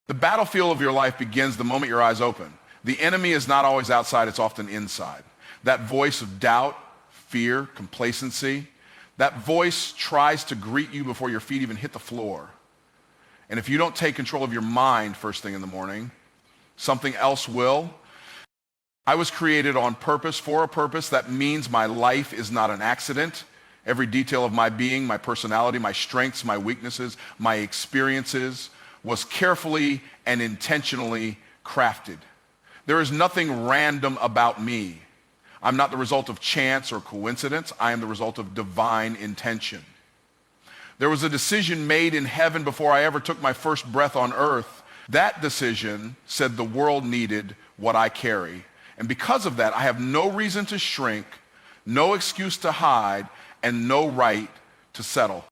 The battlefield of your life begins the moment your eyes open. The enemy is not always outside, it's often inside. That voice of doubt, fear, complacency, that voice tries to greet you before your feet even hit the floor. And if you don't take control of your mind first thing in the morning, something else will. I was created on purpose, for a purpose. That means my life is not an accident. Every detail of my being, my personality, my strengths, my weaknesses, my experiences was carefully and intentionally crafted. There is nothing random about me. I'm not the result of chance or coincidence. I am the result of divine intention. There was a decision made in heaven before I ever took my first breath on earth. That decision said the world needed what I carry. And because of that, I have no reason to shrink, no excuse to hide, and no right to settle.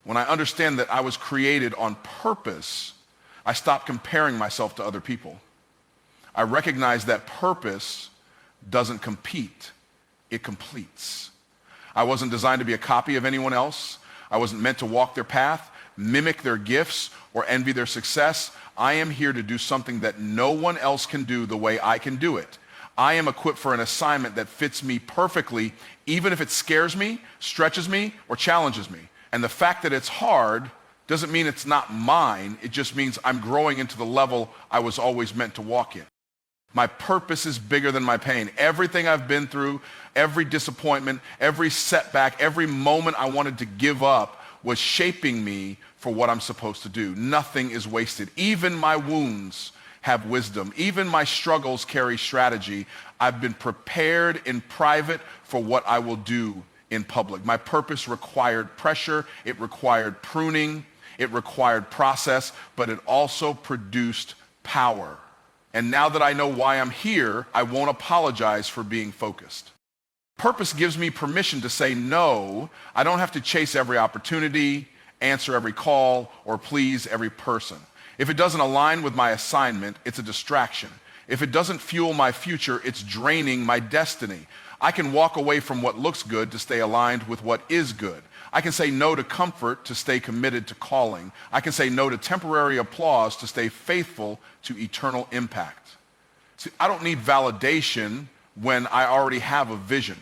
When I understand that I was created on purpose, I stop comparing myself to other people. I recognize that purpose doesn't compete, it completes. I wasn't designed to be a copy of anyone else. I wasn't meant to walk their path, mimic their gifts, or envy their success. I am here to do something that no one else can do the way I can do it. I am equipped for an assignment that fits me perfectly, even if it scares me, stretches me, or challenges me. And the fact that it's hard doesn't mean it's not mine. It just means I'm growing into the level I was always meant to walk in. My purpose is bigger than my pain. Everything I've been through, every disappointment, every setback, every moment I wanted to give up was shaping me for what I'm supposed to do. Nothing is wasted. Even my wounds have wisdom. Even my struggles carry strategy. I've been prepared in private for what I will do in public. My purpose required pressure, it required pruning, it required process, but it also produced power. And now that I know why I'm here, I won't apologize for being focused. Purpose gives me permission to say no. I don't have to chase every opportunity, answer every call, or please every person. If it doesn't align with my assignment, it's a distraction. If it doesn't fuel my future, it's draining my destiny. I can walk away from what looks good to stay aligned with what is good. I can say no to comfort to stay committed to calling. I can say no to temporary applause to stay faithful to eternal impact. See, I don't need validation when I already have a vision.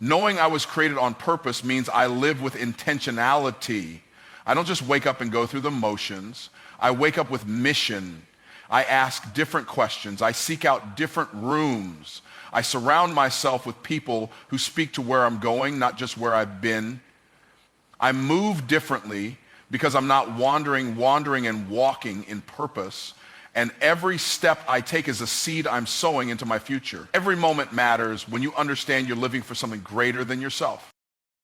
Knowing I was created on purpose means I live with intentionality. I don't just wake up and go through the motions. I wake up with mission. I ask different questions. I seek out different rooms. I surround myself with people who speak to where I'm going, not just where I've been. I move differently because I'm not wandering and walking in purpose. And every step I take is a seed I'm sowing into my future. Every moment matters when you understand you're living for something greater than yourself.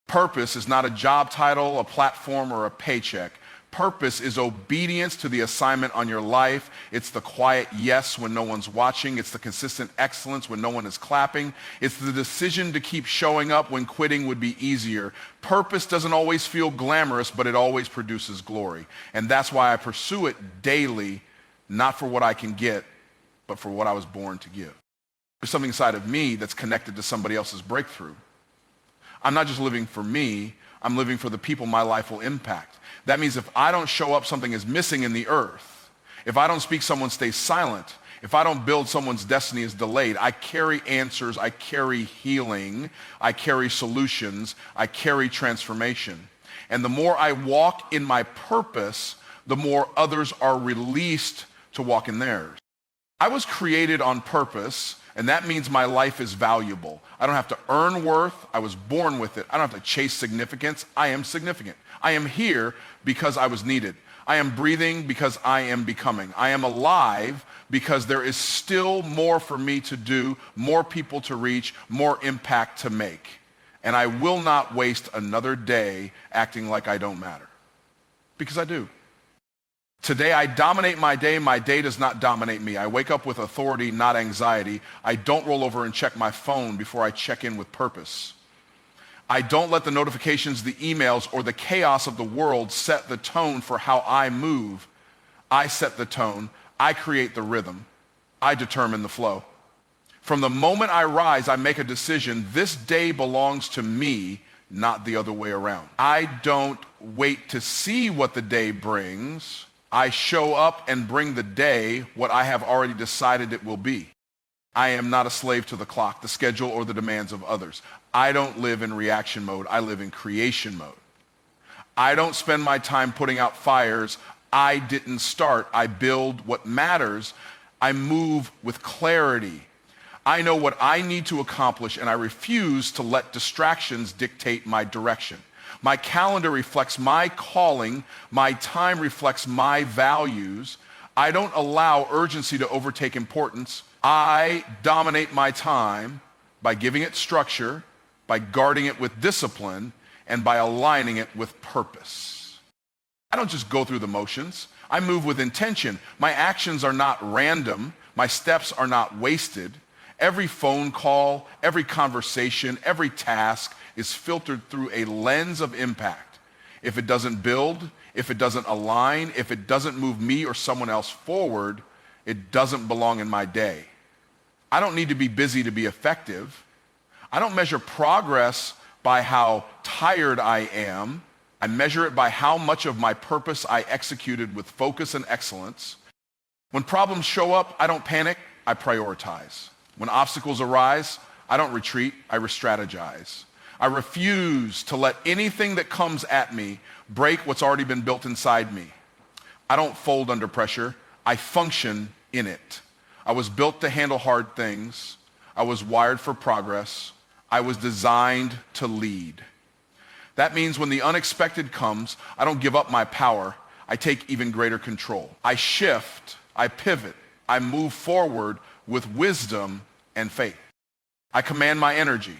Purpose is not a job title, a platform, or a paycheck. Purpose is obedience to the assignment on your life. It's the quiet yes when no one's watching. It's the consistent excellence when no one is clapping. It's the decision to keep showing up when quitting would be easier. Purpose doesn't always feel glamorous, but it always produces glory. And that's why I pursue it daily, not for what I can get, but for what I was born to give. There's something inside of me that's connected to somebody else's breakthrough. I'm not just living for me, I'm living for the people my life will impact. That means if I don't show up, something is missing in the earth. If I don't speak, someone stays silent. If I don't build, someone's destiny is delayed. I carry answers, I carry healing, I carry solutions, I carry transformation. And the more I walk in my purpose, the more others are released to walk in theirs. I was created on purpose, and that means my life is valuable. I don't have to earn worth. I was born with it. I don't have to chase significance. I am significant. I am here because I was needed. I am breathing because I am becoming. I am alive because there is still more for me to do, more people to reach, more impact to make. And I will not waste another day acting like I don't matter. Because I do. Today I dominate my day does not dominate me. I wake up with authority, not anxiety. I don't roll over and check my phone before I check in with purpose. I don't let the notifications, the emails, or the chaos of the world set the tone for how I move. I set the tone. I create the rhythm. I determine the flow. From the moment I rise, I make a decision. This day belongs to me, not the other way around. I don't wait to see what the day brings. I show up and bring the day what I have already decided it will be. I am not a slave to the clock, the schedule, or the demands of others. I don't live in reaction mode. I live in creation mode. I don't spend my time putting out fires I didn't start. I build what matters. I move with clarity. I know what I need to accomplish, and I refuse to let distractions dictate my direction. My calendar reflects my calling. My time reflects my values. I don't allow urgency to overtake importance. I dominate my time by giving it structure, by guarding it with discipline, and by aligning it with purpose. I don't just go through the motions. I move with intention. My actions are not random. My steps are not wasted. Every phone call, every conversation, every task is filtered through a lens of impact. If it doesn't build, if it doesn't align, if it doesn't move me or someone else forward, it doesn't belong in my day. I don't need to be busy to be effective. I don't measure progress by how tired I am. I measure it by how much of my purpose I executed with focus and excellence. When problems show up, I don't panic, I prioritize. When obstacles arise, I don't retreat, I re-strategize. I refuse to let anything that comes at me break what's already been built inside me. I don't fold under pressure, I function in it. I was built to handle hard things. I was wired for progress. I was designed to lead. That means when the unexpected comes, I don't give up my power. I take even greater control. I shift, I pivot, I move forward with wisdom and faith. I command my energy.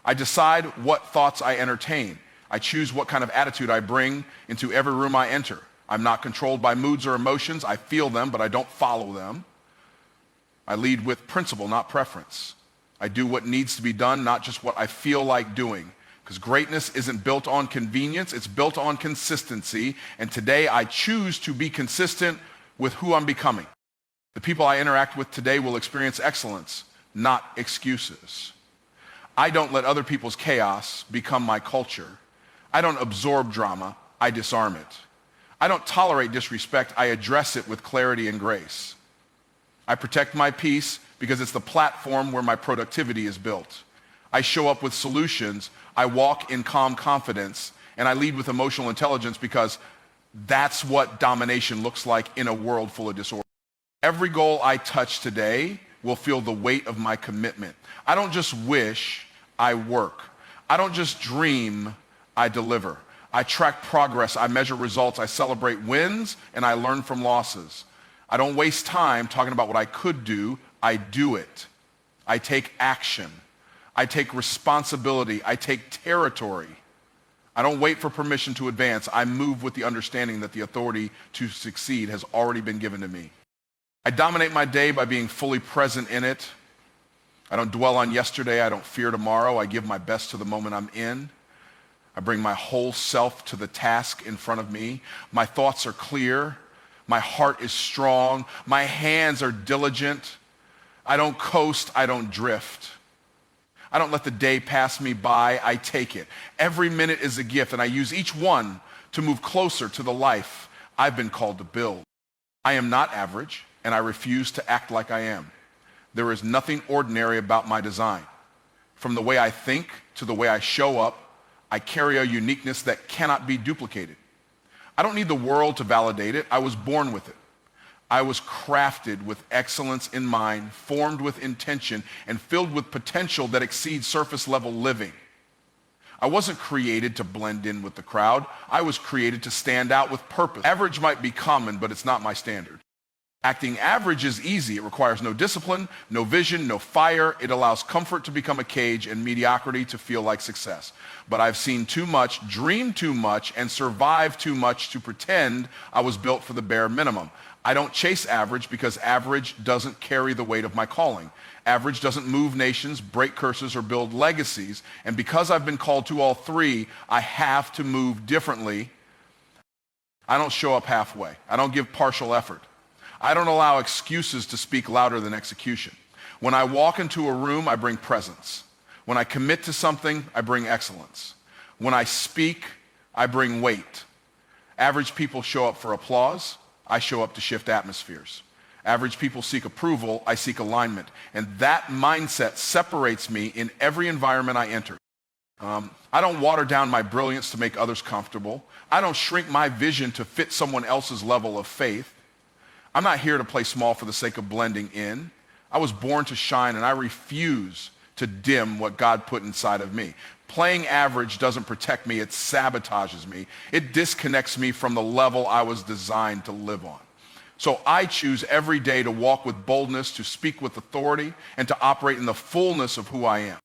I decide what thoughts I entertain. I choose what kind of attitude I bring into every room I enter. I'm not controlled by moods or emotions. I feel them, but I don't follow them. I lead with principle, not preference. I do what needs to be done, not just what I feel like doing. Because greatness isn't built on convenience, it's built on consistency. And today I choose to be consistent with who I'm becoming. The people I interact with today will experience excellence, not excuses. I don't let other people's chaos become my culture. I don't absorb drama, I disarm it. I don't tolerate disrespect, I address it with clarity and grace. I protect my peace because it's the platform where my productivity is built. I show up with solutions, I walk in calm confidence, and I lead with emotional intelligence because that's what domination looks like in a world full of disorder. Every goal I touch today will feel the weight of my commitment. I don't just wish, I work. I don't just dream, I deliver. I track progress, I measure results, I celebrate wins, and I learn from losses. I don't waste time talking about what I could do, I do it. I take action. I take responsibility. I take territory. I don't wait for permission to advance. I move with the understanding that the authority to succeed has already been given to me. I dominate my day by being fully present in it. I don't dwell on yesterday. I don't fear tomorrow. I give my best to the moment I'm in. I bring my whole self to the task in front of me. My thoughts are clear. My heart is strong. My hands are diligent. I don't coast. I don't drift. I don't let the day pass me by. I take it. Every minute is a gift, and I use each one to move closer to the life I've been called to build. I am not average, and I refuse to act like I am. There is nothing ordinary about my design. From the way I think to the way I show up, I carry a uniqueness that cannot be duplicated. I don't need the world to validate it. I was born with it. I was crafted with excellence in mind, formed with intention, and filled with potential that exceeds surface level living. I wasn't created to blend in with the crowd. I was created to stand out with purpose. Average might be common, but it's not my standard. Acting average is easy. It requires no discipline, no vision, no fire. It allows comfort to become a cage and mediocrity to feel like success. But I've seen too much, dreamed too much, and survived too much to pretend I was built for the bare minimum. I don't chase average because average doesn't carry the weight of my calling. Average doesn't move nations, break curses, or build legacies. And because I've been called to all three, I have to move differently. I don't show up halfway. I don't give partial effort. I don't allow excuses to speak louder than execution. When I walk into a room, I bring presence. When I commit to something, I bring excellence. When I speak, I bring weight. Average people show up for applause. I show up to shift atmospheres. Average people seek approval, I seek alignment. And that mindset separates me in every environment I enter. I don't water down my brilliance to make others comfortable. I don't shrink my vision to fit someone else's level of faith. I'm not here to play small for the sake of blending in. I was born to shine, and I refuse to dim what God put inside of me. Playing average doesn't protect me, it sabotages me. It disconnects me from the level I was designed to live on. So I choose every day to walk with boldness, to speak with authority, and to operate in the fullness of who I am.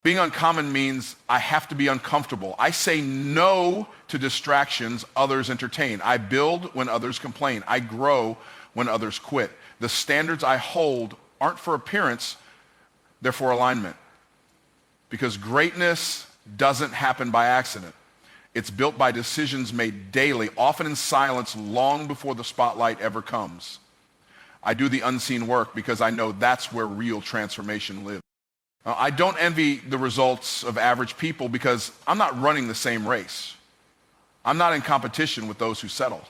Being uncommon means I have to be uncomfortable. I say no to distractions others entertain. I build when others complain. I grow when others quit. The standards I hold aren't for appearance, they're for alignment. Because greatness doesn't happen by accident. It's built by decisions made daily, often in silence, long before the spotlight ever comes. I do the unseen work because I know that's where real transformation lives. I don't envy the results of average people because I'm not running the same race. I'm not in competition with those who settled.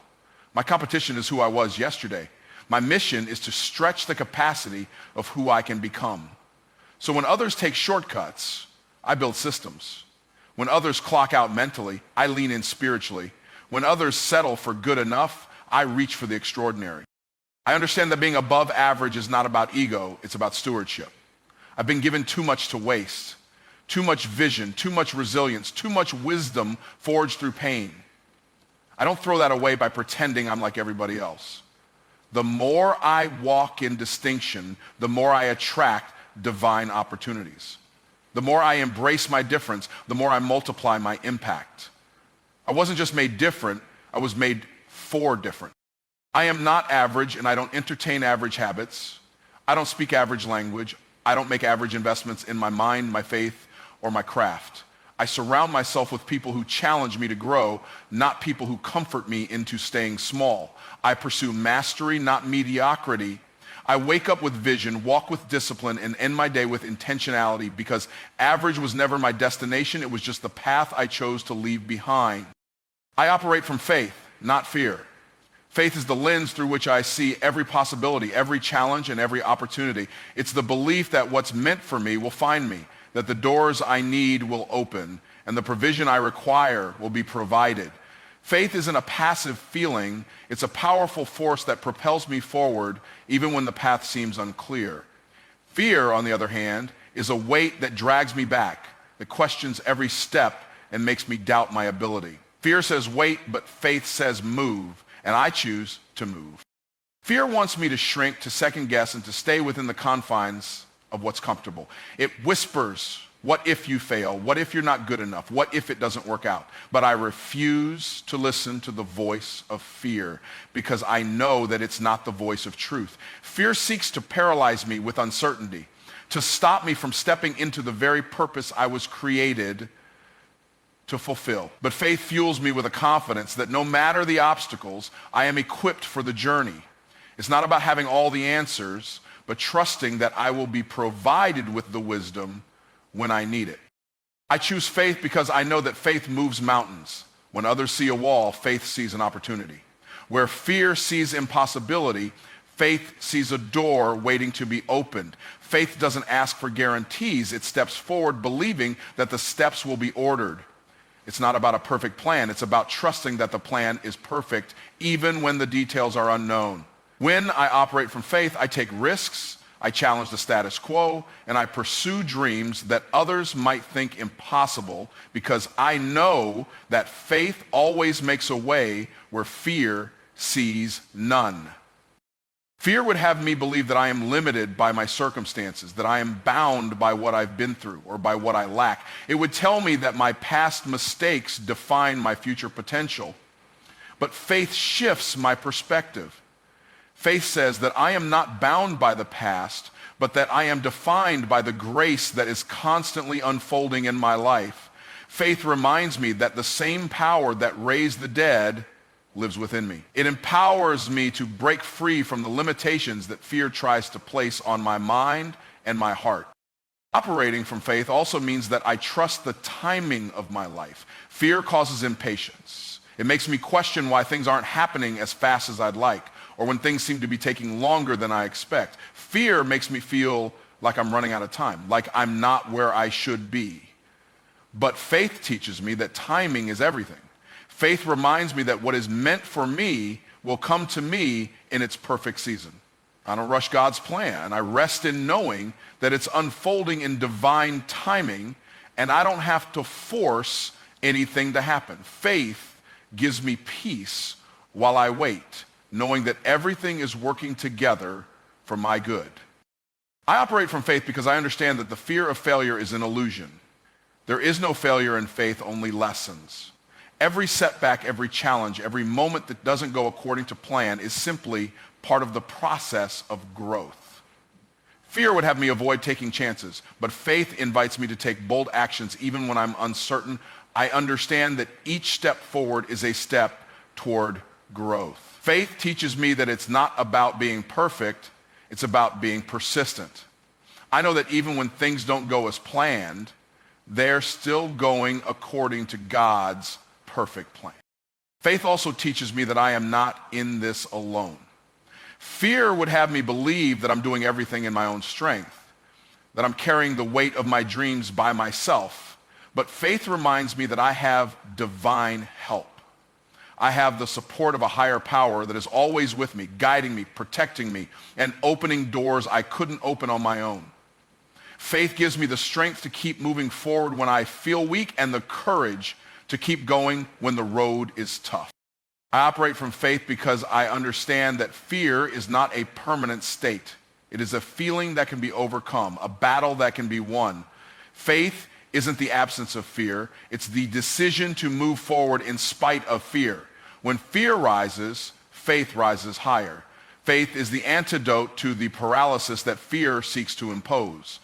My competition is who I was yesterday. My mission is to stretch the capacity of who I can become. So when others take shortcuts, I build systems. When others clock out mentally, I lean in spiritually. When others settle for good enough, I reach for the extraordinary. I understand that being above average is not about ego, it's about stewardship. I've been given too much to waste, too much vision, too much resilience, too much wisdom forged through pain. I don't throw that away by pretending I'm like everybody else. The more I walk in distinction, the more I attract divine opportunities. The more I embrace my difference, the more I multiply my impact. I wasn't just made different, I was made for different. I am not average, and I don't entertain average habits. I don't speak average language. I don't make average investments in my mind, my faith, or my craft. I surround myself with people who challenge me to grow, not people who comfort me into staying small. I pursue mastery, not mediocrity. I wake up with vision, walk with discipline, and end my day with intentionality because average was never my destination. It was just the path I chose to leave behind. I operate from faith, not fear. Faith is the lens through which I see every possibility, every challenge, and every opportunity. It's the belief that what's meant for me will find me, that the doors I need will open, and the provision I require will be provided. Faith isn't a passive feeling. It's a powerful force that propels me forward even when the path seems unclear. Fear, on the other hand, is a weight that drags me back, that questions every step and makes me doubt my ability. Fear says wait, but faith says move. And I choose to move. Fear wants me to shrink, to second guess, and to stay within the confines of what's comfortable. It whispers, what if you fail? What if you're not good enough? What if it doesn't work out? But I refuse to listen to the voice of fear because I know that it's not the voice of truth. Fear seeks to paralyze me with uncertainty, to stop me from stepping into the very purpose I was created to fulfill. But faith fuels me with a confidence that no matter the obstacles, I am equipped for the journey. It's not about having all the answers, but trusting that I will be provided with the wisdom when I need it. I choose faith because I know that faith moves mountains. When others see a wall, faith sees an opportunity. Where fear sees impossibility, faith sees a door waiting to be opened. Faith doesn't ask for guarantees. It steps forward believing that the steps will be ordered. It's not about a perfect plan. It's about trusting that the plan is perfect, even when the details are unknown. When I operate from faith, I take risks, I challenge the status quo, and I pursue dreams that others might think impossible because I know that faith always makes a way where fear sees none. Fear would have me believe that I am limited by my circumstances, that I am bound by what I've been through or by what I lack. It would tell me that my past mistakes define my future potential. But faith shifts my perspective. Faith says that I am not bound by the past, but that I am defined by the grace that is constantly unfolding in my life. Faith reminds me that the same power that raised the dead lives within me. It empowers me to break free from the limitations that fear tries to place on my mind and my heart. Operating from faith also means that I trust the timing of my life. Fear causes impatience. It makes me question why things aren't happening as fast as I'd like, or when things seem to be taking longer than I expect. Fear makes me feel like I'm running out of time, like I'm not where I should be. But faith teaches me that timing is everything. Faith reminds me that what is meant for me will come to me in its perfect season. I don't rush God's plan. I rest in knowing that it's unfolding in divine timing, and I don't have to force anything to happen. Faith gives me peace while I wait, knowing that everything is working together for my good. I operate from faith because I understand that the fear of failure is an illusion. There is no failure in faith, only lessons. Every setback, every challenge, every moment that doesn't go according to plan is simply part of the process of growth. Fear would have me avoid taking chances, but faith invites me to take bold actions even when I'm uncertain. I understand that each step forward is a step toward growth. Faith teaches me that it's not about being perfect, it's about being persistent. I know that even when things don't go as planned, they're still going according to God's perfect plan. Faith also teaches me that I am not in this alone. Fear would have me believe that I'm doing everything in my own strength, that I'm carrying the weight of my dreams by myself. But faith reminds me that I have divine help. I have the support of a higher power that is always with me, guiding me, protecting me, and opening doors I couldn't open on my own. Faith gives me the strength to keep moving forward when I feel weak and the courage to keep going when the road is tough. I operate from faith because I understand that fear is not a permanent state. It is a feeling that can be overcome, a battle that can be won. Faith isn't the absence of fear. It's the decision to move forward in spite of fear. When fear rises, faith rises higher. Faith is the antidote to the paralysis that fear seeks to impose.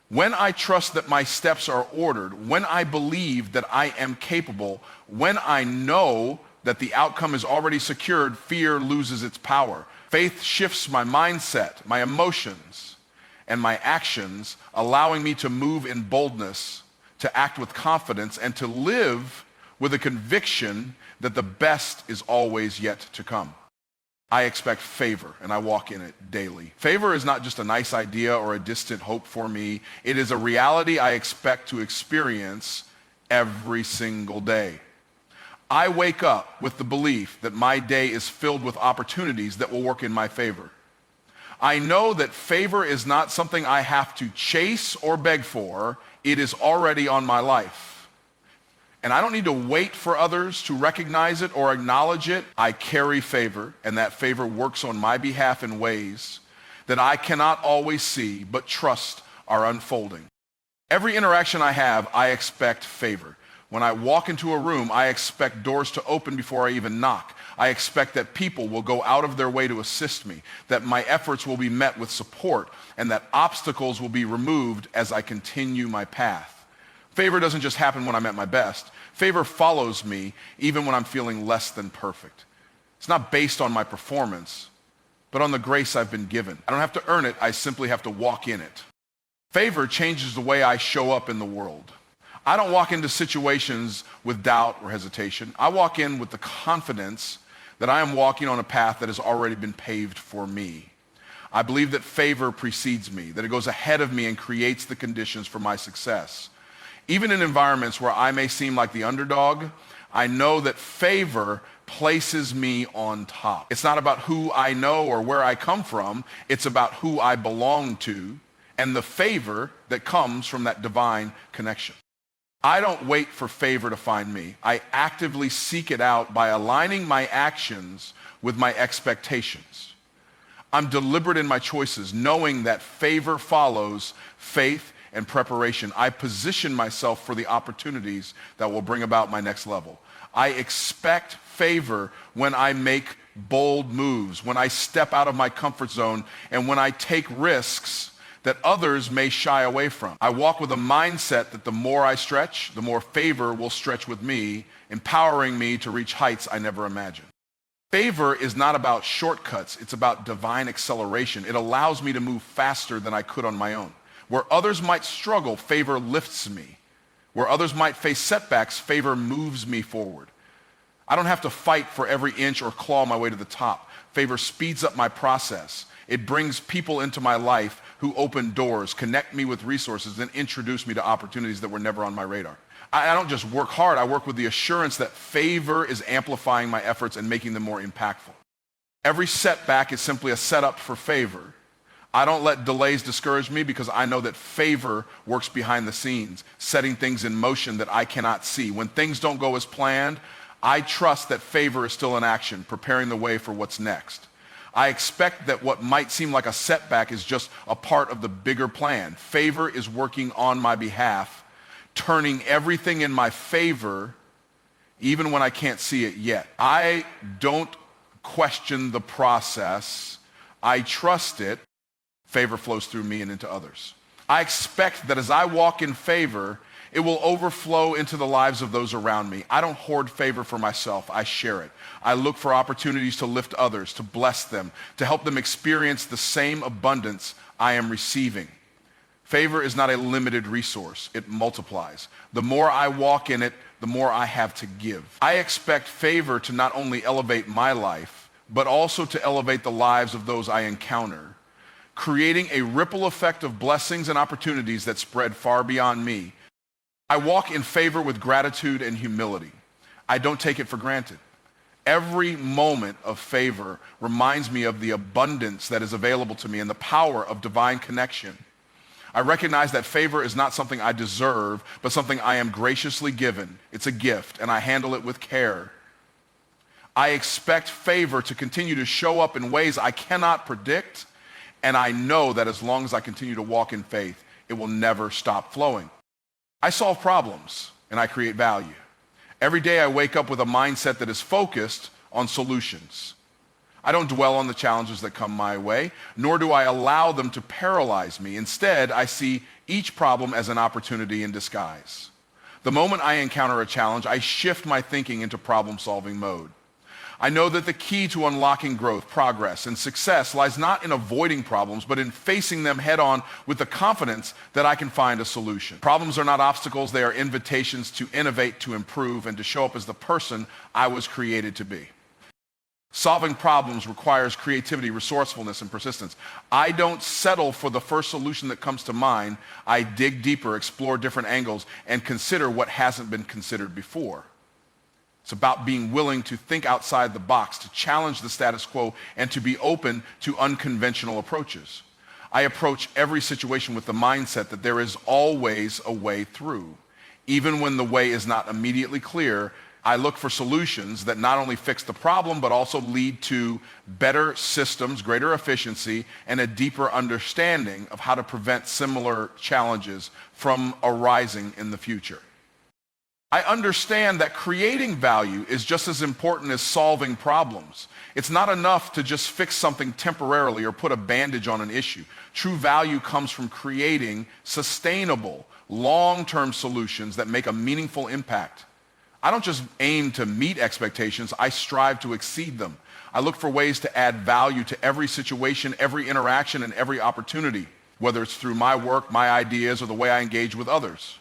When I trust that my steps are ordered, when I believe that I am capable, when I know that the outcome is already secured, fear loses its power. Faith shifts my mindset, my emotions, and my actions, allowing me to move in boldness, to act with confidence, and to live with a conviction that the best is always yet to come. I expect favor, and I walk in it daily. Favor is not just a nice idea or a distant hope for me. It is a reality I expect to experience every single day. I wake up with the belief that my day is filled with opportunities that will work in my favor. I know that favor is not something I have to chase or beg for. It is already on my life. And I don't need to wait for others to recognize it or acknowledge it. I carry favor, and that favor works on my behalf in ways that I cannot always see, but trust are unfolding. Every interaction I have, I expect favor. When I walk into a room, I expect doors to open before I even knock. I expect that people will go out of their way to assist me, that my efforts will be met with support, and that obstacles will be removed as I continue my path. Favor doesn't just happen when I'm at my best. Favor follows me even when I'm feeling less than perfect. It's not based on my performance, but on the grace I've been given. I don't have to earn it, I simply have to walk in it. Favor changes the way I show up in the world. I don't walk into situations with doubt or hesitation. I walk in with the confidence that I am walking on a path that has already been paved for me. I believe that favor precedes me, that it goes ahead of me and creates the conditions for my success. Even in environments where I may seem like the underdog, I know that favor places me on top. It's not about who I know or where I come from. It's about who I belong to and the favor that comes from that divine connection. I don't wait for favor to find me. I actively seek it out by aligning my actions with my expectations. I'm deliberate in my choices, knowing that favor follows faith and preparation. I position myself for the opportunities that will bring about my next level. I expect favor when I make bold moves, when I step out of my comfort zone, and when I take risks that others may shy away from. I walk with a mindset that the more I stretch, the more favor will stretch with me, empowering me to reach heights I never imagined. Favor is not about shortcuts, it's about divine acceleration. It allows me to move faster than I could on my own. Where others might struggle, favor lifts me. Where others might face setbacks, favor moves me forward. I don't have to fight for every inch or claw my way to the top. Favor speeds up my process. It brings people into my life who open doors, connect me with resources, and introduce me to opportunities that were never on my radar. I don't just work hard, I work with the assurance that favor is amplifying my efforts and making them more impactful. Every setback is simply a setup for favor. I don't let delays discourage me because I know that favor works behind the scenes, setting things in motion that I cannot see. When things don't go as planned, I trust that favor is still in action, preparing the way for what's next. I expect that what might seem like a setback is just a part of the bigger plan. Favor is working on my behalf, turning everything in my favor, even when I can't see it yet. I don't question the process. I trust it. Favor flows through me and into others. I expect that as I walk in favor, it will overflow into the lives of those around me. I don't hoard favor for myself. I share it. I look for opportunities to lift others, to bless them, to help them experience the same abundance I am receiving. Favor is not a limited resource. It multiplies. The more I walk in it, the more I have to give. I expect favor to not only elevate my life, but also to elevate the lives of those I encounter, creating a ripple effect of blessings and opportunities that spread far beyond me. I walk in favor with gratitude and humility. I don't take it for granted. Every moment of favor reminds me of the abundance that is available to me and the power of divine connection. I recognize that favor is not something I deserve, but something I am graciously given. It's a gift, and I handle it with care. I expect favor to continue to show up in ways I cannot predict, and I know that as long as I continue to walk in faith, it will never stop flowing. I solve problems and I create value. Every day I wake up with a mindset that is focused on solutions. I don't dwell on the challenges that come my way, nor do I allow them to paralyze me. Instead, I see each problem as an opportunity in disguise. The moment I encounter a challenge, I shift my thinking into problem-solving mode. I know that the key to unlocking growth, progress, and success lies not in avoiding problems, but in facing them head-on with the confidence that I can find a solution. Problems are not obstacles, they are invitations to innovate, to improve, and to show up as the person I was created to be. Solving problems requires creativity, resourcefulness, and persistence. I don't settle for the first solution that comes to mind. I dig deeper, explore different angles, and consider what hasn't been considered before. It's about being willing to think outside the box, to challenge the status quo, and to be open to unconventional approaches. I approach every situation with the mindset that there is always a way through. Even when the way is not immediately clear, I look for solutions that not only fix the problem, but also lead to better systems, greater efficiency, and a deeper understanding of how to prevent similar challenges from arising in the future. I understand that creating value is just as important as solving problems. It's not enough to just fix something temporarily or put a bandage on an issue. True value comes from creating sustainable, long-term solutions that make a meaningful impact. I don't just aim to meet expectations, I strive to exceed them. I look for ways to add value to every situation, every interaction, and every opportunity, whether it's through my work, my ideas, or the way I engage with others.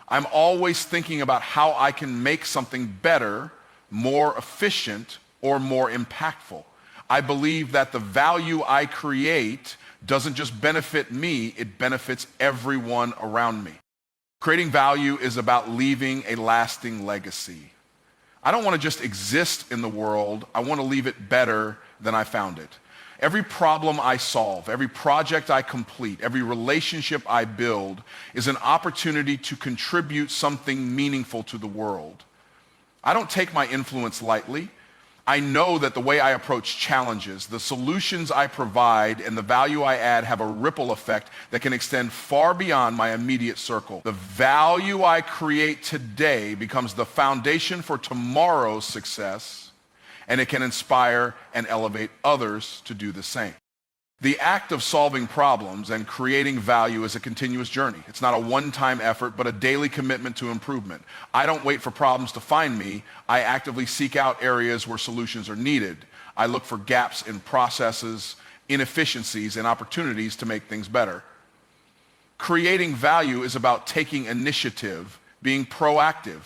I'm always thinking about how I can make something better, more efficient, or more impactful. I believe that the value I create doesn't just benefit me, it benefits everyone around me. Creating value is about leaving a lasting legacy. I don't want to just exist in the world, I want to leave it better than I found it. Every problem I solve, every project I complete, every relationship I build is an opportunity to contribute something meaningful to the world. I don't take my influence lightly. I know that the way I approach challenges, the solutions I provide, and the value I add have a ripple effect that can extend far beyond my immediate circle. The value I create today becomes the foundation for tomorrow's success, and it can inspire and elevate others to do the same. The act of solving problems and creating value is a continuous journey. It's not a one-time effort, but a daily commitment to improvement. I don't wait for problems to find me. I actively seek out areas where solutions are needed. I look for gaps in processes, inefficiencies, and opportunities to make things better. Creating value is about taking initiative, being proactive,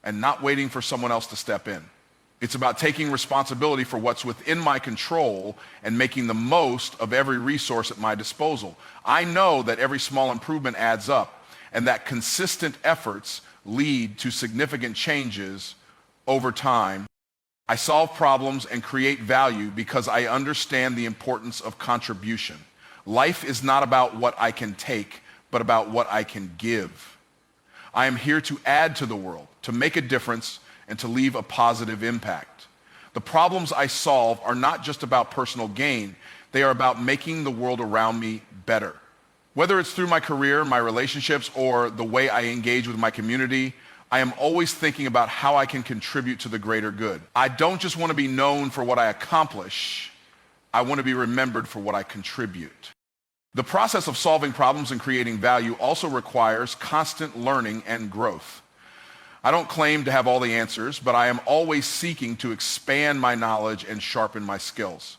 and not waiting for someone else to step in. It's about taking responsibility for what's within my control and making the most of every resource at my disposal. I know that every small improvement adds up and that consistent efforts lead to significant changes over time. I solve problems and create value because I understand the importance of contribution. Life is not about what I can take, but about what I can give. I am here to add to the world, to make a difference, and to leave a positive impact. The problems I solve are not just about personal gain. They are about making the world around me better. Whether it's through my career, my relationships, or the way I engage with my community, I am always thinking about how I can contribute to the greater good. I don't just want to be known for what I accomplish. I want to be remembered for what I contribute. The process of solving problems and creating value also requires constant learning and growth. I don't claim to have all the answers, but I am always seeking to expand my knowledge and sharpen my skills.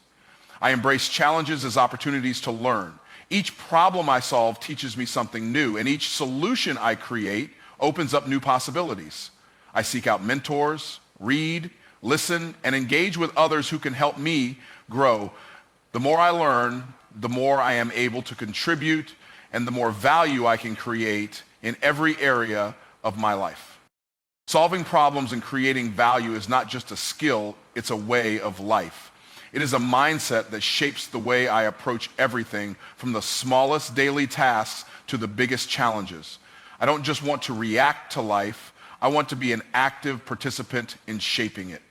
I embrace challenges as opportunities to learn. Each problem I solve teaches me something new, and each solution I create opens up new possibilities. I seek out mentors, read, listen, and engage with others who can help me grow. The more I learn, the more I am able to contribute, and the more value I can create in every area of my life. Solving problems and creating value is not just a skill, it's a way of life. It is a mindset that shapes the way I approach everything, from the smallest daily tasks to the biggest challenges. I don't just want to react to life, I want to be an active participant in shaping it.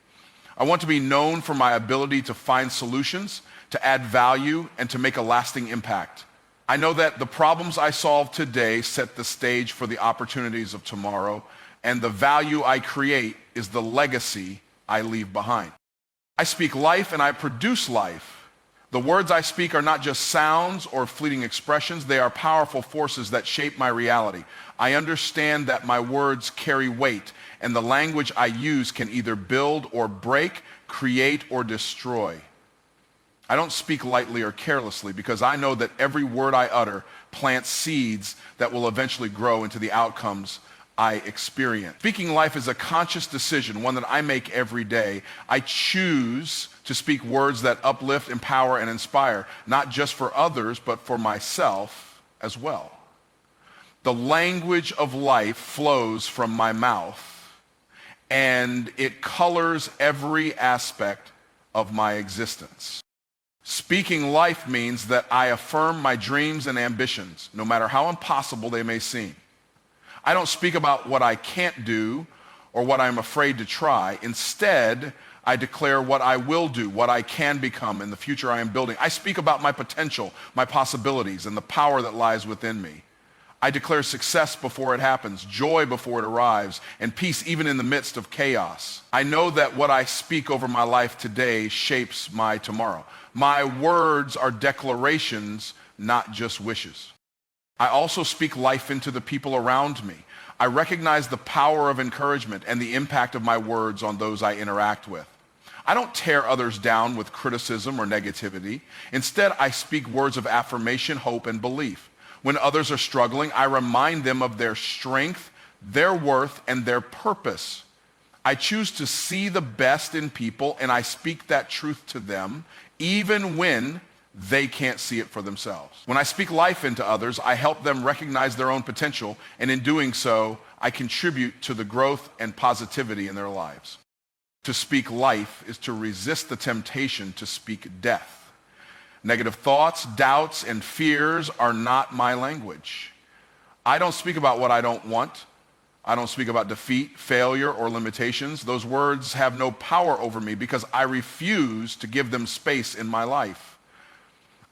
I want to be known for my ability to find solutions, to add value, and to make a lasting impact. I know that the problems I solve today set the stage for the opportunities of tomorrow, and the value I create is the legacy I leave behind. I speak life and I produce life. The words I speak are not just sounds or fleeting expressions, they are powerful forces that shape my reality. I understand that my words carry weight, and the language I use can either build or break, create or destroy. I don't speak lightly or carelessly because I know that every word I utter plants seeds that will eventually grow into the outcomes I experience. Speaking life is a conscious decision, one that I make every day. I choose to speak words that uplift, empower, and inspire, not just for others, but for myself as well. The language of life flows from my mouth, and it colors every aspect of my existence. Speaking life means that I affirm my dreams and ambitions, no matter how impossible they may seem. I don't speak about what I can't do or what I'm afraid to try. Instead, I declare what I will do, what I can become, and the future I am building. I speak about my potential, my possibilities, and the power that lies within me. I declare success before it happens, joy before it arrives, and peace even in the midst of chaos. I know that what I speak over my life today shapes my tomorrow. My words are declarations, not just wishes. I also speak life into the people around me. I recognize the power of encouragement and the impact of my words on those I interact with. I don't tear others down with criticism or negativity. Instead, I speak words of affirmation, hope, and belief. When others are struggling, I remind them of their strength, their worth, and their purpose. I choose to see the best in people, and I speak that truth to them, even when they can't see it for themselves. When I speak life into others, I help them recognize their own potential, and in doing so, I contribute to the growth and positivity in their lives. To speak life is to resist the temptation to speak death. Negative thoughts, doubts, and fears are not my language. I don't speak about what I don't want. I don't speak about defeat, failure, or limitations. Those words have no power over me because I refuse to give them space in my life.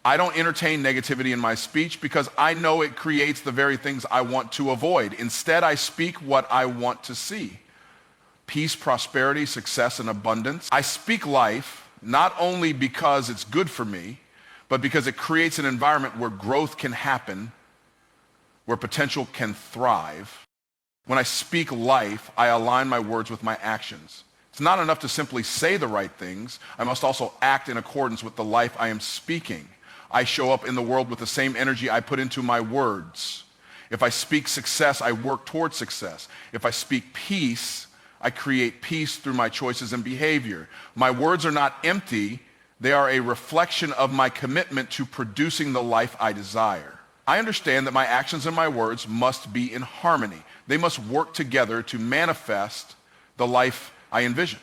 I don't entertain negativity in my speech because I know it creates the very things I want to avoid. Instead, I speak what I want to see. Peace, prosperity, success, and abundance. I speak life not only because it's good for me, but because it creates an environment where growth can happen, where potential can thrive. When I speak life, I align my words with my actions. It's not enough to simply say the right things. I must also act in accordance with the life I am speaking. I show up in the world with the same energy I put into my words. If I speak success, I work towards success. If I speak peace, I create peace through my choices and behavior. My words are not empty. They are a reflection of my commitment to producing the life I desire. I understand that my actions and my words must be in harmony. They must work together to manifest the life I envision.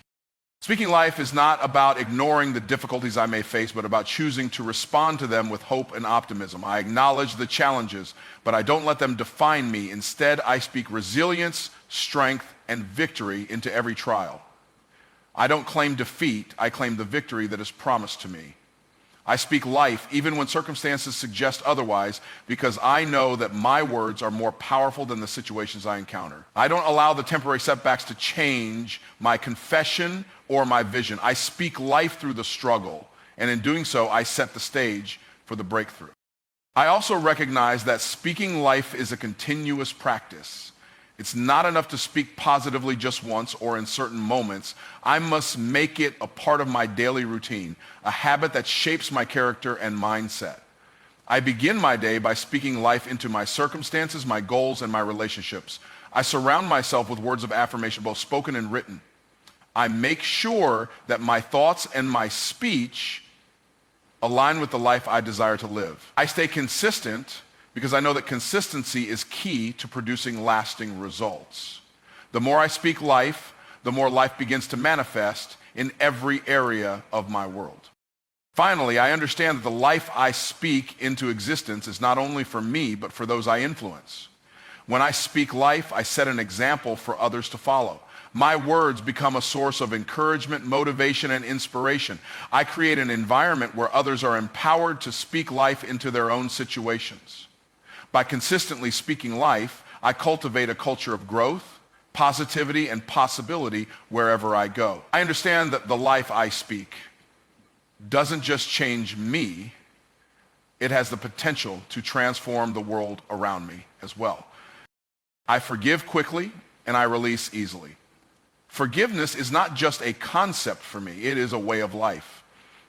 Speaking life is not about ignoring the difficulties I may face, but about choosing to respond to them with hope and optimism. I acknowledge the challenges, but I don't let them define me. Instead, I speak resilience, strength, and victory into every trial. I don't claim defeat. I claim the victory that is promised to me. I speak life even when circumstances suggest otherwise, because I know that my words are more powerful than the situations I encounter. I don't allow the temporary setbacks to change my confession or my vision. I speak life through the struggle, and in doing so, I set the stage for the breakthrough. I also recognize that speaking life is a continuous practice. It's not enough to speak positively just once or in certain moments. I must make it a part of my daily routine, a habit that shapes my character and mindset. I begin my day by speaking life into my circumstances, my goals, and my relationships. I surround myself with words of affirmation, both spoken and written. I make sure that my thoughts and my speech align with the life I desire to live. I stay consistent because I know that consistency is key to producing lasting results. The more I speak life, the more life begins to manifest in every area of my world. Finally, I understand that the life I speak into existence is not only for me, but for those I influence. When I speak life, I set an example for others to follow. My words become a source of encouragement, motivation, and inspiration. I create an environment where others are empowered to speak life into their own situations. By consistently speaking life, I cultivate a culture of growth, positivity, and possibility wherever I go. I understand that the life I speak doesn't just change me, it has the potential to transform the world around me as well. I forgive quickly and I release easily. Forgiveness is not just a concept for me, it is a way of life.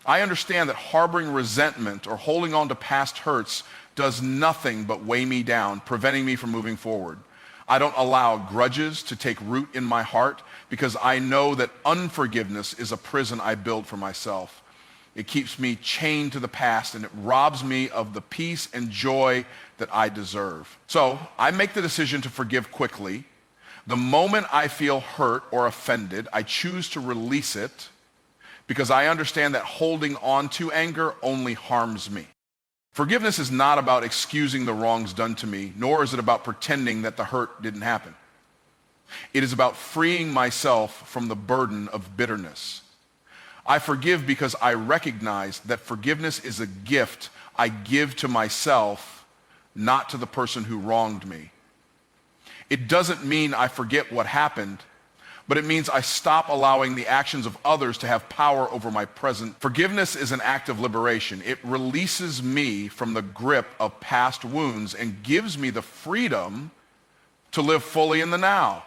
I understand that harboring resentment or holding on to past hurts does nothing but weigh me down, preventing me from moving forward. I don't allow grudges to take root in my heart because I know that unforgiveness is a prison I build for myself. It keeps me chained to the past and it robs me of the peace and joy that I deserve. So I make the decision to forgive quickly. The moment I feel hurt or offended, I choose to release it because I understand that holding on to anger only harms me. Forgiveness is not about excusing the wrongs done to me, nor is it about pretending that the hurt didn't happen. It is about freeing myself from the burden of bitterness. I forgive because I recognize that forgiveness is a gift I give to myself, not to the person who wronged me. It doesn't mean I forget what happened, but it means I stop allowing the actions of others to have power over my present. Forgiveness is an act of liberation. It releases me from the grip of past wounds and gives me the freedom to live fully in the now.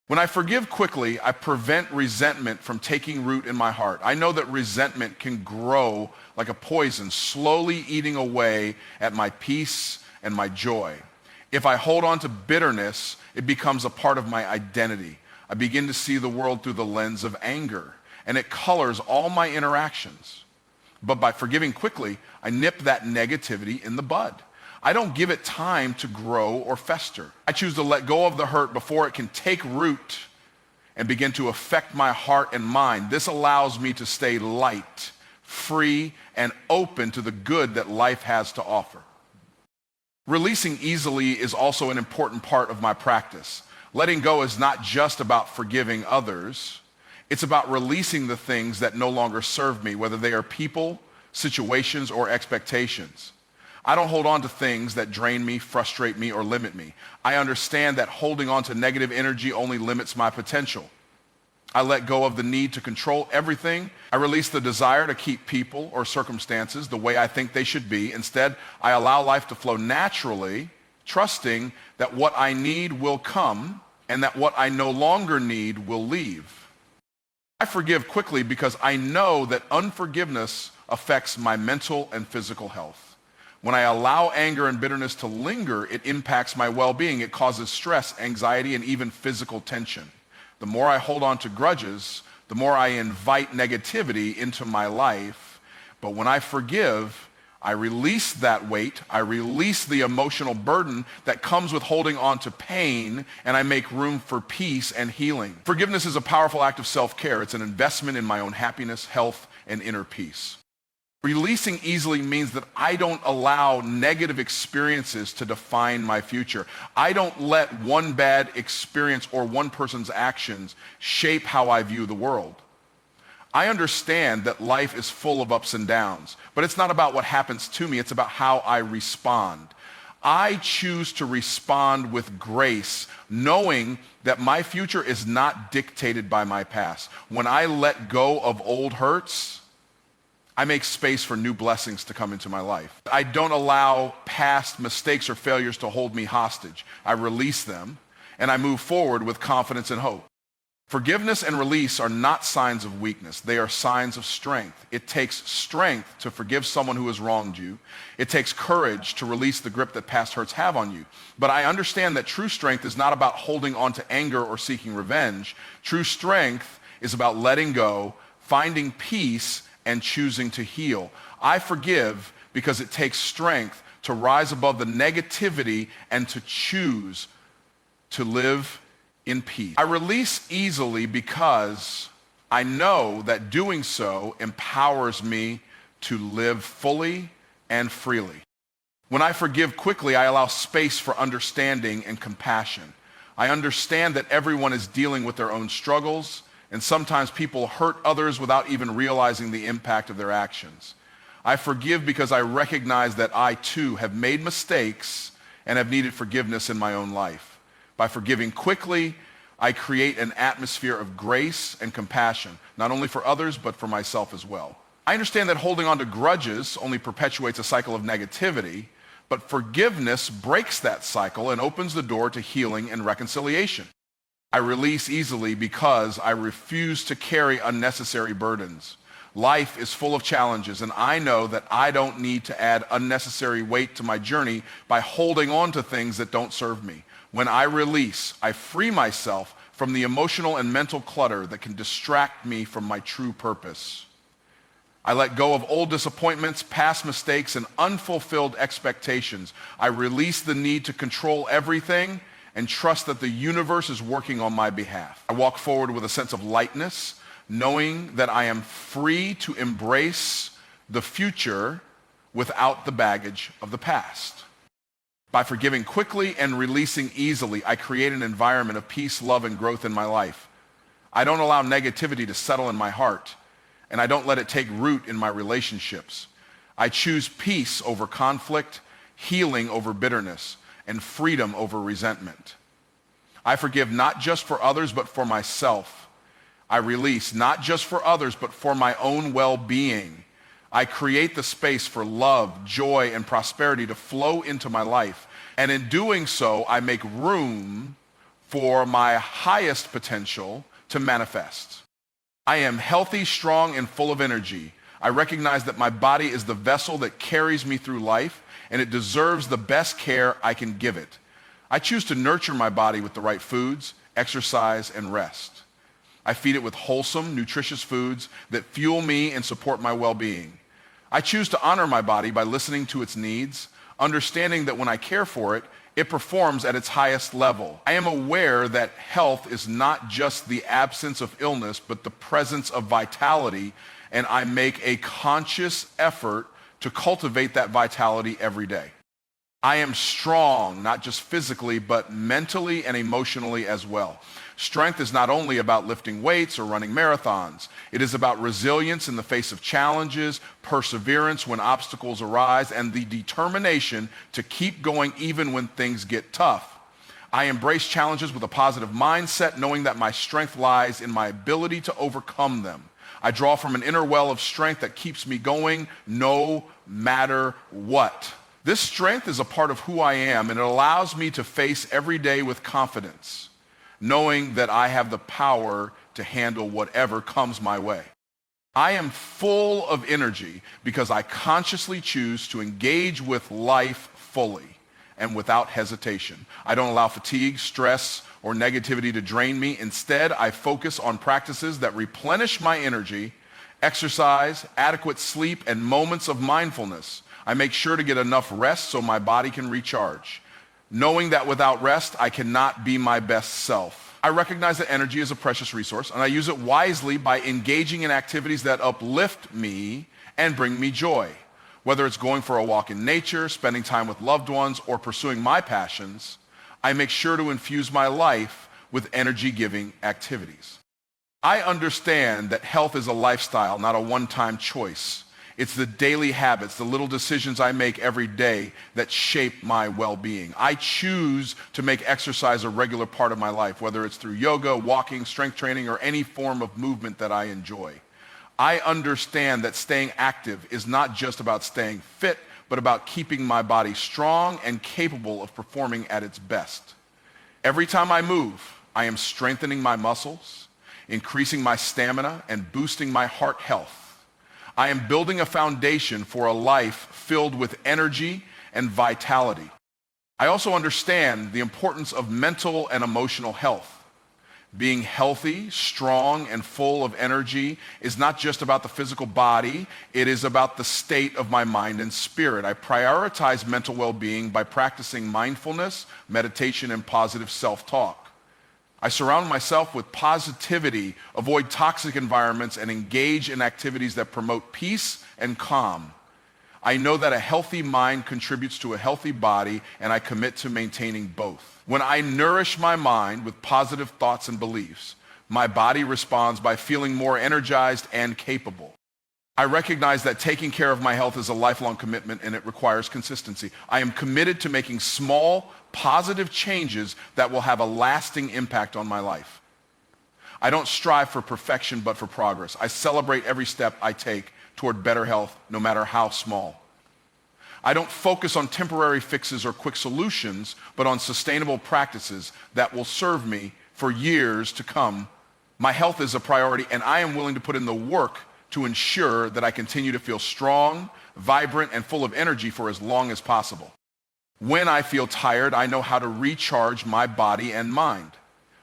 When I forgive quickly, I prevent resentment from taking root in my heart. I know that resentment can grow like a poison, slowly eating away at my peace and my joy. If I hold on to bitterness, it becomes a part of my identity. I begin to see the world through the lens of anger, and it colors all my interactions. But by forgiving quickly, I nip that negativity in the bud. I don't give it time to grow or fester. I choose to let go of the hurt before it can take root and begin to affect my heart and mind. This allows me to stay light, free, and open to the good that life has to offer. Releasing easily is also an important part of my practice. Letting go is not just about forgiving others. It's about releasing the things that no longer serve me, whether they are people, situations, or expectations. I don't hold on to things that drain me, frustrate me, or limit me. I understand that holding on to negative energy only limits my potential. I let go of the need to control everything. I release the desire to keep people or circumstances the way I think they should be. Instead, I allow life to flow naturally, trusting that what I need will come and that what I no longer need will leave. I forgive quickly because I know that unforgiveness affects my mental and physical health. When I allow anger and bitterness to linger, it impacts my well-being. It causes stress, anxiety, and even physical tension. The more I hold on to grudges, the more I invite negativity into my life. But when I forgive, I release that weight, I release the emotional burden that comes with holding on to pain, and I make room for peace and healing. Forgiveness is a powerful act of self-care. It's an investment in my own happiness, health, and inner peace. Releasing easily means that I don't allow negative experiences to define my future. I don't let one bad experience or one person's actions shape how I view the world. I understand that life is full of ups and downs, but it's not about what happens to me, it's about how I respond. I choose to respond with grace, knowing that my future is not dictated by my past. When I let go of old hurts, I make space for new blessings to come into my life. I don't allow past mistakes or failures to hold me hostage. I release them, and I move forward with confidence and hope. Forgiveness and release are not signs of weakness. They are signs of strength. It takes strength to forgive someone who has wronged you. It takes courage to release the grip that past hurts have on you. But I understand that true strength is not about holding on to anger or seeking revenge. True strength is about letting go, finding peace, and choosing to heal. I forgive because it takes strength to rise above the negativity and to choose to live in peace. I release easily because I know that doing so empowers me to live fully and freely. When I forgive quickly, I allow space for understanding and compassion. I understand that everyone is dealing with their own struggles, and sometimes people hurt others without even realizing the impact of their actions. I forgive because I recognize that I too have made mistakes and have needed forgiveness in my own life. By forgiving quickly, I create an atmosphere of grace and compassion, not only for others, but for myself as well. I understand that holding on to grudges only perpetuates a cycle of negativity, but forgiveness breaks that cycle and opens the door to healing and reconciliation. I release easily because I refuse to carry unnecessary burdens. Life is full of challenges, and I know that I don't need to add unnecessary weight to my journey by holding on to things that don't serve me. When I release, I free myself from the emotional and mental clutter that can distract me from my true purpose. I let go of old disappointments, past mistakes, and unfulfilled expectations. I release the need to control everything and trust that the universe is working on my behalf. I walk forward with a sense of lightness, knowing that I am free to embrace the future without the baggage of the past. By forgiving quickly and releasing easily, I create an environment of peace, love, and growth in my life. I don't allow negativity to settle in my heart, and I don't let it take root in my relationships. I choose peace over conflict, healing over bitterness, and freedom over resentment. I forgive not just for others, but for myself. I release not just for others, but for my own well-being. I create the space for love, joy, and prosperity to flow into my life. And in doing so, I make room for my highest potential to manifest. I am healthy, strong, and full of energy. I recognize that my body is the vessel that carries me through life, and it deserves the best care I can give it. I choose to nurture my body with the right foods, exercise, and rest. I feed it with wholesome, nutritious foods that fuel me and support my well-being. I choose to honor my body by listening to its needs, understanding that when I care for it, it performs at its highest level. I am aware that health is not just the absence of illness, but the presence of vitality, and I make a conscious effort to cultivate that vitality every day. I am strong, not just physically, but mentally and emotionally as well. Strength is not only about lifting weights or running marathons. It is about resilience in the face of challenges, perseverance when obstacles arise, and the determination to keep going even when things get tough. I embrace challenges with a positive mindset, knowing that my strength lies in my ability to overcome them. I draw from an inner well of strength that keeps me going no matter what. This strength is a part of who I am, and it allows me to face every day with confidence, knowing that I have the power to handle whatever comes my way. I am full of energy because I consciously choose to engage with life fully. and without hesitation. I don't allow fatigue, stress, or negativity to drain me. Instead, I focus on practices that replenish my energy, exercise, adequate sleep, and moments of mindfulness. I make sure to get enough rest so my body can recharge, knowing that without rest, I cannot be my best self. I recognize that energy is a precious resource, and I use it wisely by engaging in activities that uplift me and bring me joy. Whether it's going for a walk in nature, spending time with loved ones, or pursuing my passions, I make sure to infuse my life with energy-giving activities. I understand that health is a lifestyle, not a one-time choice. It's the daily habits, the little decisions I make every day that shape my well-being. I choose to make exercise a regular part of my life, whether it's through yoga, walking, strength training, or any form of movement that I enjoy. I understand that staying active is not just about staying fit, but about keeping my body strong and capable of performing at its best. Every time I move, I am strengthening my muscles, increasing my stamina, and boosting my heart health. I am building a foundation for a life filled with energy and vitality. I also understand the importance of mental and emotional health. Being healthy, strong, and full of energy is not just about the physical body, it is about the state of my mind and spirit. I prioritize mental well-being by practicing mindfulness, meditation, and positive self-talk. I surround myself with positivity, avoid toxic environments, and engage in activities that promote peace and calm. I know that a healthy mind contributes to a healthy body, and I commit to maintaining both. When I nourish my mind with positive thoughts and beliefs, my body responds by feeling more energized and capable. I recognize that taking care of my health is a lifelong commitment, and it requires consistency. I am committed to making small, positive changes that will have a lasting impact on my life. I don't strive for perfection, but for progress. I celebrate every step I take toward better health, no matter how small. I don't focus on temporary fixes or quick solutions, but on sustainable practices that will serve me for years to come. My health is a priority, and I am willing to put in the work to ensure that I continue to feel strong, vibrant, and full of energy for as long as possible. When I feel tired, I know how to recharge my body and mind.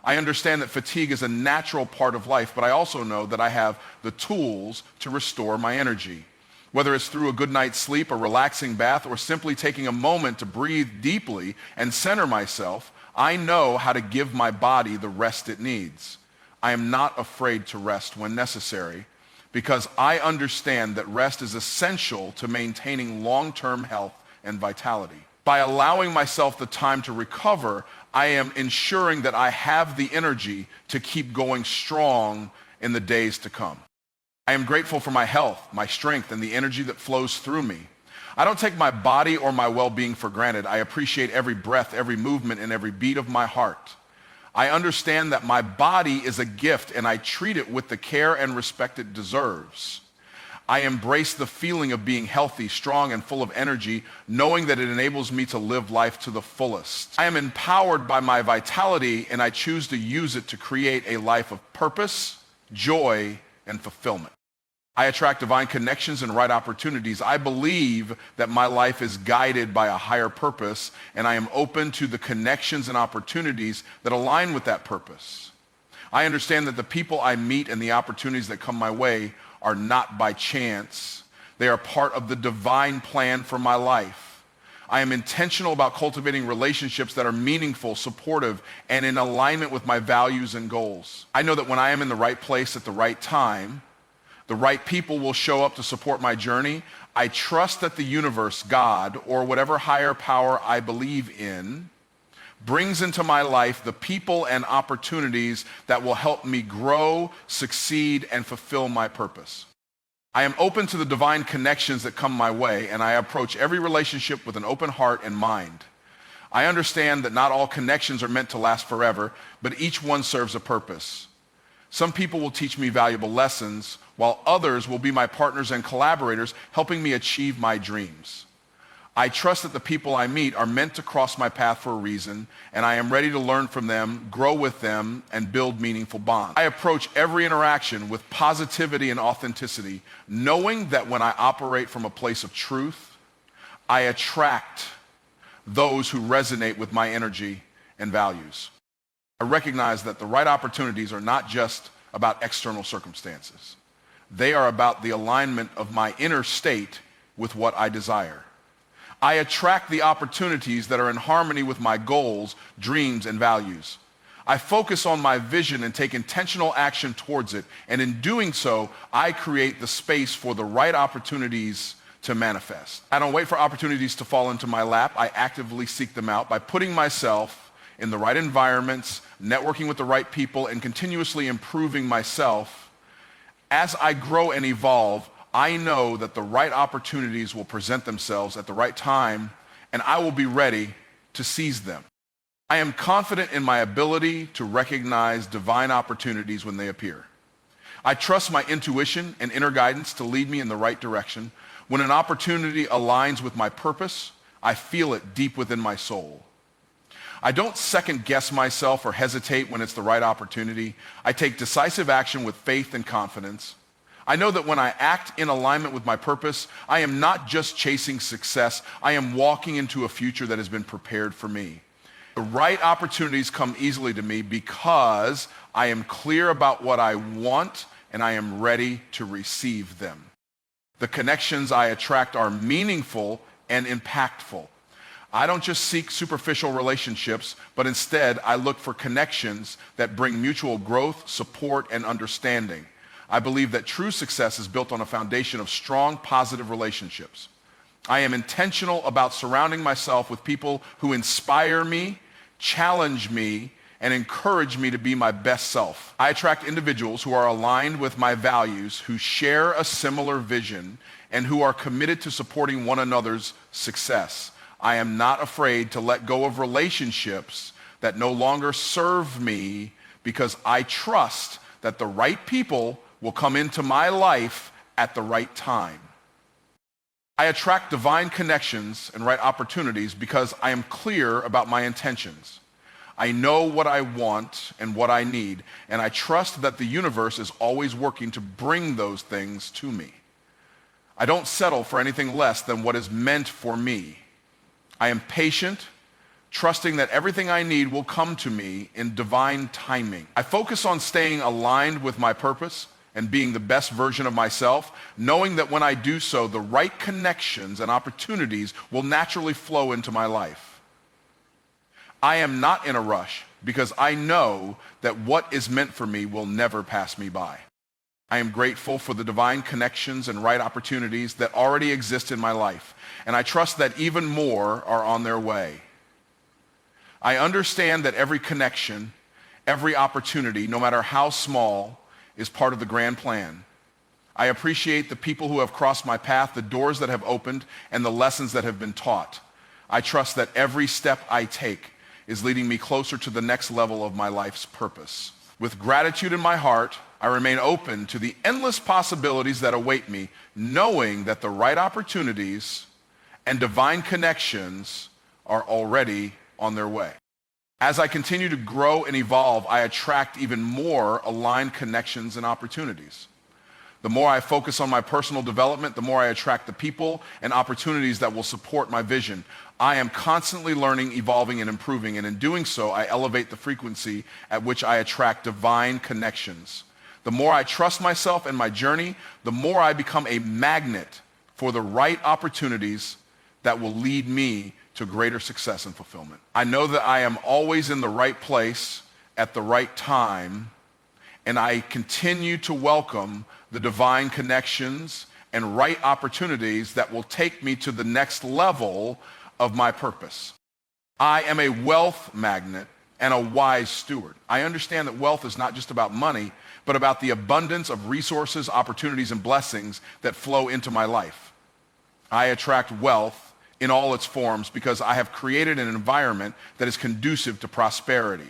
I understand that fatigue is a natural part of life, but I also know that I have the tools to restore my energy. Whether it's through a good night's sleep, a relaxing bath, or simply taking a moment to breathe deeply and center myself, I know how to give my body the rest it needs. I am not afraid to rest when necessary, because I understand that rest is essential to maintaining long-term health and vitality. By allowing myself the time to recover, I am ensuring that I have the energy to keep going strong in the days to come. I am grateful for my health, my strength, and the energy that flows through me. I don't take my body or my well-being for granted. I appreciate every breath, every movement, and every beat of my heart. I understand that my body is a gift, and I treat it with the care and respect it deserves. I embrace the feeling of being healthy, strong, and full of energy, knowing that it enables me to live life to the fullest. I am empowered by my vitality, and I choose to use it to create a life of purpose, joy, and fulfillment. I attract divine connections and right opportunities. I believe that my life is guided by a higher purpose, and I am open to the connections and opportunities that align with that purpose. I understand that the people I meet and the opportunities that come my way are not by chance. They are part of the divine plan for my life. I am intentional about cultivating relationships that are meaningful, supportive, and in alignment with my values and goals. I know that when I am in the right place at the right time, the right people will show up to support my journey. I trust that the universe, God, or whatever higher power I believe in, brings into my life the people and opportunities that will help me grow, succeed, and fulfill my purpose. I am open to the divine connections that come my way, and I approach every relationship with an open heart and mind. I understand that not all connections are meant to last forever, but each one serves a purpose. Some people will teach me valuable lessons, while others will be my partners and collaborators, helping me achieve my dreams. I trust that the people I meet are meant to cross my path for a reason, and I am ready to learn from them, grow with them, and build meaningful bonds. I approach every interaction with positivity and authenticity, knowing that when I operate from a place of truth, I attract those who resonate with my energy and values. I recognize that the right opportunities are not just about external circumstances. They are about the alignment of my inner state with what I desire. I attract the opportunities that are in harmony with my goals, dreams, and values. I focus on my vision and take intentional action towards it, and in doing so, I create the space for the right opportunities to manifest. I don't wait for opportunities to fall into my lap. I actively seek them out by putting myself in the right environments, networking with the right people, and continuously improving myself. As I grow and evolve, I know that the right opportunities will present themselves at the right time, and I will be ready to seize them. I am confident in my ability to recognize divine opportunities when they appear. I trust my intuition and inner guidance to lead me in the right direction. When an opportunity aligns with my purpose, I feel it deep within my soul. I don't second guess myself or hesitate when it's the right opportunity. I take decisive action with faith and confidence. I know that when I act in alignment with my purpose, I am not just chasing success. I am walking into a future that has been prepared for me. The right opportunities come easily to me because I am clear about what I want and I am ready to receive them. The connections I attract are meaningful and impactful. I don't just seek superficial relationships, but instead I look for connections that bring mutual growth, support, and understanding. I believe that true success is built on a foundation of strong, positive relationships. I am intentional about surrounding myself with people who inspire me, challenge me, and encourage me to be my best self. I attract individuals who are aligned with my values, who share a similar vision, and who are committed to supporting one another's success. I am not afraid to let go of relationships that no longer serve me because I trust that the right people will come into my life at the right time. I attract divine connections and right opportunities because I am clear about my intentions. I know what I want and what I need, and I trust that the universe is always working to bring those things to me. I don't settle for anything less than what is meant for me. I am patient, trusting that everything I need will come to me in divine timing. I focus on staying aligned with my purpose and being the best version of myself, knowing that when I do so, the right connections and opportunities will naturally flow into my life. I am not in a rush because I know that what is meant for me will never pass me by. I am grateful for the divine connections and right opportunities that already exist in my life, and I trust that even more are on their way. I understand that every connection, every opportunity, no matter how small, is part of the grand plan. I appreciate the people who have crossed my path, the doors that have opened, and the lessons that have been taught. I trust that every step I take is leading me closer to the next level of my life's purpose. With gratitude in my heart, I remain open to the endless possibilities that await me, knowing that the right opportunities and divine connections are already on their way. As I continue to grow and evolve, I attract even more aligned connections and opportunities. The more I focus on my personal development, the more I attract the people and opportunities that will support my vision. I am constantly learning, evolving, and improving, and in doing so, I elevate the frequency at which I attract divine connections. The more I trust myself and my journey, the more I become a magnet for the right opportunities that will lead me to greater success and fulfillment. I know that I am always in the right place at the right time, and I continue to welcome the divine connections and right opportunities that will take me to the next level of my purpose. I am a wealth magnet and a wise steward. I understand that wealth is not just about money, but about the abundance of resources, opportunities, and blessings that flow into my life. I attract wealth in all its forms because I have created an environment that is conducive to prosperity.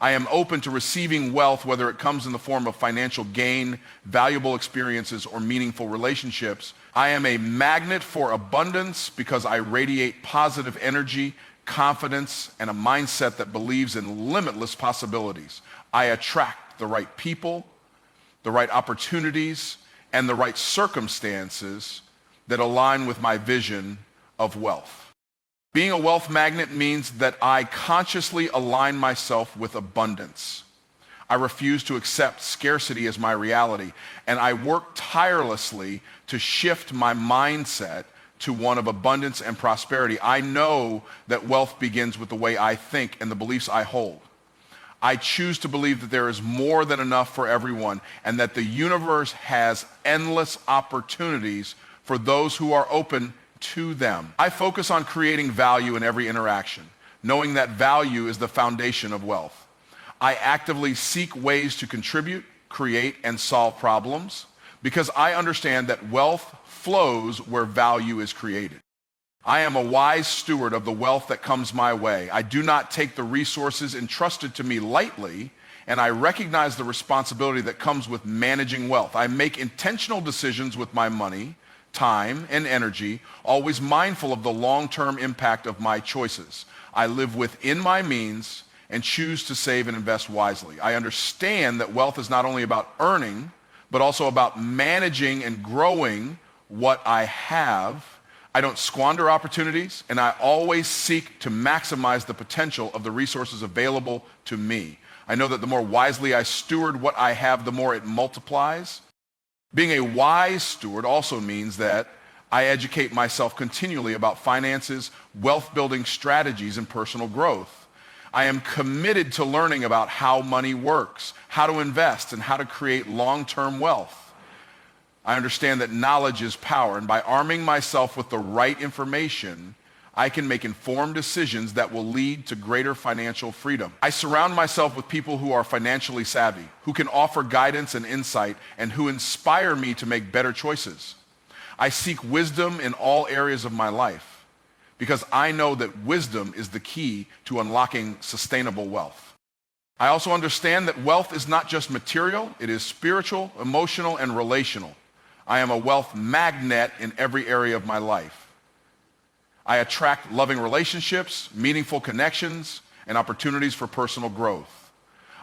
I am open to receiving wealth, whether it comes in the form of financial gain, valuable experiences, or meaningful relationships. I am a magnet for abundance because I radiate positive energy, confidence, and a mindset that believes in limitless possibilities. I attract the right people, the right opportunities, and the right circumstances that align with my vision of wealth. Being a wealth magnet means that I consciously align myself with abundance. I refuse to accept scarcity as my reality, and I work tirelessly to shift my mindset to one of abundance and prosperity. I know that wealth begins with the way I think and the beliefs I hold. I choose to believe that there is more than enough for everyone and that the universe has endless opportunities for those who are open to them. I focus on creating value in every interaction, knowing that value is the foundation of wealth. I actively seek ways to contribute, create, and solve problems because I understand that wealth flows where value is created. I am a wise steward of the wealth that comes my way. I do not take the resources entrusted to me lightly, and I recognize the responsibility that comes with managing wealth. I make intentional decisions with my money, time, and energy, always mindful of the long-term impact of my choices. I live within my means and choose to save and invest wisely. I understand that wealth is not only about earning, but also about managing and growing what I have. I don't squander opportunities, and I always seek to maximize the potential of the resources available to me. I know that the more wisely I steward what I have, the more it multiplies. Being a wise steward also means that I educate myself continually about finances, wealth-building strategies, and personal growth. I am committed to learning about how money works, how to invest, and how to create long-term wealth. I understand that knowledge is power, and by arming myself with the right information, I can make informed decisions that will lead to greater financial freedom. I surround myself with people who are financially savvy, who can offer guidance and insight, and who inspire me to make better choices. I seek wisdom in all areas of my life, because I know that wisdom is the key to unlocking sustainable wealth. I also understand that wealth is not just material, it is spiritual, emotional, and relational. I am a wealth magnet in every area of my life. I attract loving relationships, meaningful connections, and opportunities for personal growth.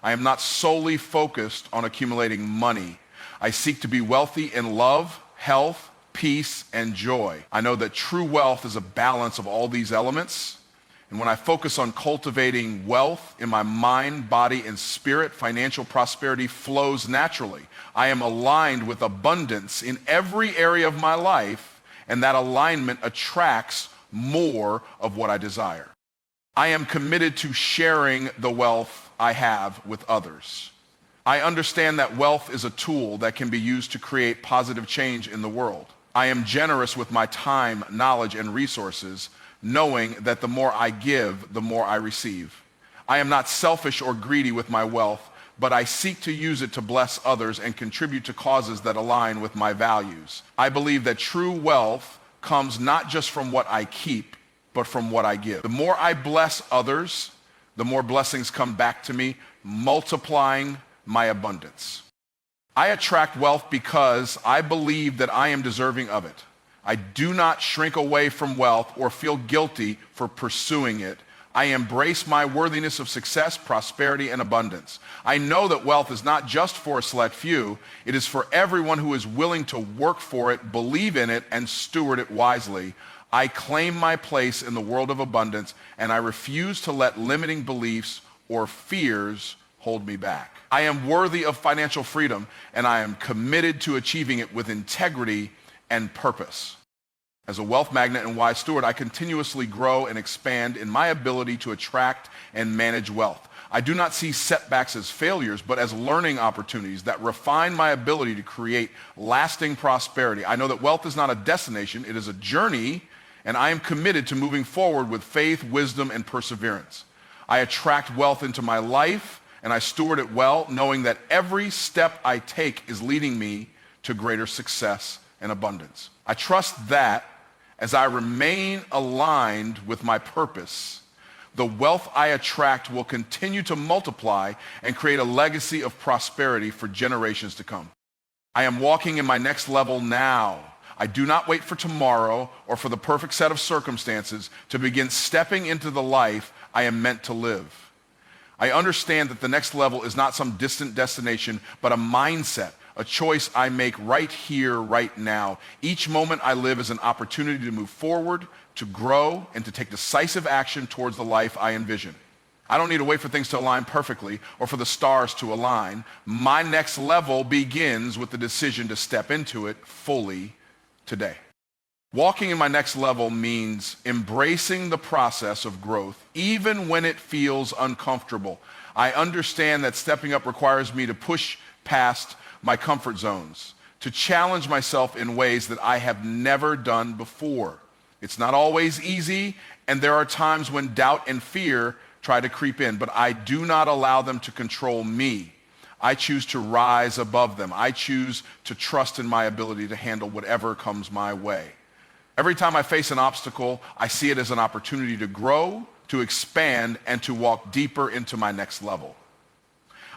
I am not solely focused on accumulating money. I seek to be wealthy in love, health, peace, and joy. I know that true wealth is a balance of all these elements. And when I focus on cultivating wealth in my mind, body, and spirit, financial prosperity flows naturally. I am aligned with abundance in every area of my life, and that alignment attracts more of what I desire. I am committed to sharing the wealth I have with others. I understand that wealth is a tool that can be used to create positive change in the world. I am generous with my time, knowledge, and resources, knowing that the more I give, the more I receive. I am not selfish or greedy with my wealth, but I seek to use it to bless others and contribute to causes that align with my values. I believe that true wealth comes not just from what I keep, but from what I give. The more I bless others, the more blessings come back to me, multiplying my abundance. I attract wealth because I believe that I am deserving of it. I do not shrink away from wealth or feel guilty for pursuing it. I embrace my worthiness of success, prosperity, and abundance. I know that wealth is not just for a select few. It is for everyone who is willing to work for it, believe in it, and steward it wisely. I claim my place in the world of abundance, and I refuse to let limiting beliefs or fears hold me back. I am worthy of financial freedom, and I am committed to achieving it with integrity and purpose. As a wealth magnet and wise steward, I continuously grow and expand in my ability to attract and manage wealth. I do not see setbacks as failures, but as learning opportunities that refine my ability to create lasting prosperity. I know that wealth is not a destination, it is a journey, and I am committed to moving forward with faith, wisdom, and perseverance. I attract wealth into my life, and I steward it well, knowing that every step I take is leading me to greater success and abundance. I trust that as I remain aligned with my purpose, the wealth I attract will continue to multiply and create a legacy of prosperity for generations to come. I am walking in my next level now. I do not wait for tomorrow or for the perfect set of circumstances to begin stepping into the life I am meant to live. I understand that the next level is not some distant destination, but a mindset, a choice I make right here, right now. Each moment I live is an opportunity to move forward, to grow, and to take decisive action towards the life I envision. I don't need to wait for things to align perfectly or for the stars to align. My next level begins with the decision to step into it fully today. Walking in my next level means embracing the process of growth, even when it feels uncomfortable. I understand that stepping up requires me to push past my comfort zones, to challenge myself in ways that I have never done before. It's not always easy, and there are times when doubt and fear try to creep in, but I do not allow them to control me. I choose to rise above them. I choose to trust in my ability to handle whatever comes my way. Every time I face an obstacle, I see it as an opportunity to grow, to expand, and to walk deeper into my next level.